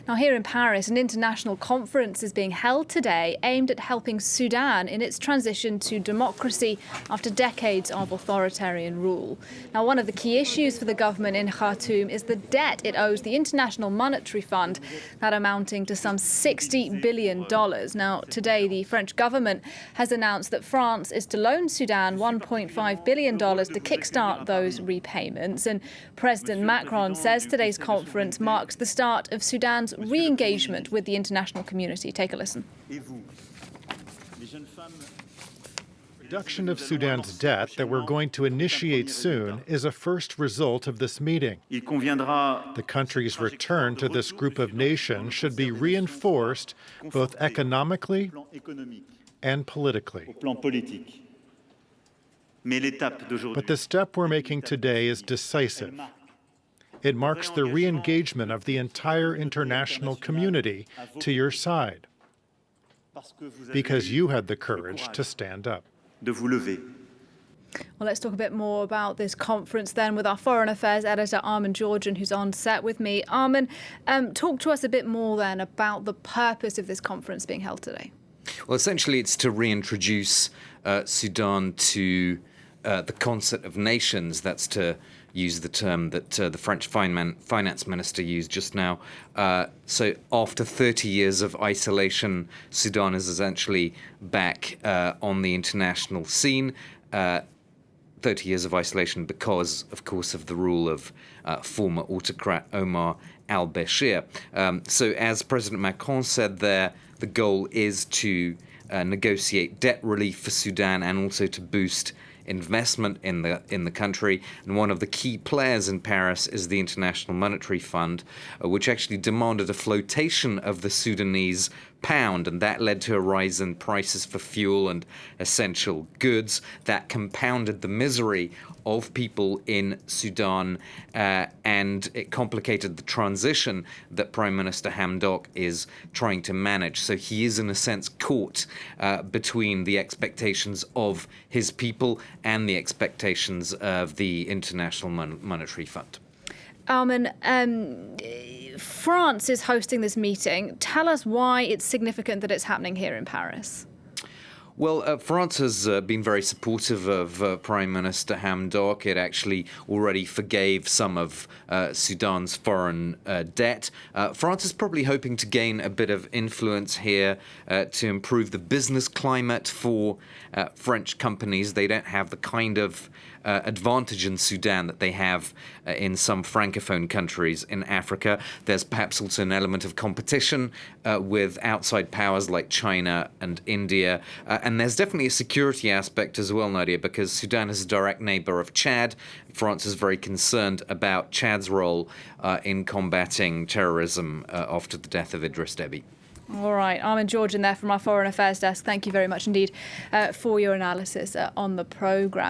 Now, here in Paris, an international conference is being held today aimed at helping Sudan in its transition to democracy after decades of authoritarian rule. Now, one of the key issues for the government in Khartoum is the debt it owes the International Monetary Fund, that amounting to some $60 billion. Now, today, the French government has announced that France is to loan Sudan $1.5 billion to kickstart those repayments. And President Macron says today's conference marks the start of Sudan's re-engagement with the international community. Take a listen. Reduction of Sudan's debt that we're going to initiate soon is a first result of this meeting. The country's return to this group of nations should be reinforced both economically and politically. But the step we're making today is decisive. It marks the re-engagement of the entire international community to your side, because you had the courage to stand up. Well, let's talk a bit more about this conference then with our Foreign Affairs editor, Armen Georgian, who's on set with me. Armen, talk to us a bit more then about the purpose of this conference being held today. Well, essentially, it's to reintroduce Sudan to the concert of nations. That's to use the term that the French finance minister used just now. So after 30 years of isolation, Sudan is essentially back on the international scene. 30 years of isolation because, of course, of the rule of former autocrat Omar al-Bashir. So as President Macron said there, the goal is to negotiate debt relief for Sudan and also to boost investment in the country. And one of the key players in Paris is the International Monetary Fund, which actually demanded a flotation of the Sudanese pound, and that led to a rise in prices for fuel and essential goods that compounded the misery of people in Sudan, and it complicated the transition that Prime Minister Hamdok is trying to manage. So he is, in a sense, caught between the expectations of his people and the expectations of the International Monetary Fund. Armen, France is hosting this meeting. Tell us why it's significant that it's happening here in Paris. Well, France has been very supportive of Prime Minister Hamdok. It actually already forgave some of Sudan's foreign debt. France is probably hoping to gain a bit of influence here to improve the business climate for French companies. They don't have the kind of advantage in Sudan that they have in some francophone countries in Africa. There's perhaps also an element of competition with outside powers like China and India. And there's definitely a security aspect as well, Nadia, because Sudan is a direct neighbor of Chad. France is very concerned about Chad's role in combating terrorism after the death of Idris Deby. All right, Armen Georgian there from our Foreign Affairs desk. Thank you very much indeed for your analysis on the programme.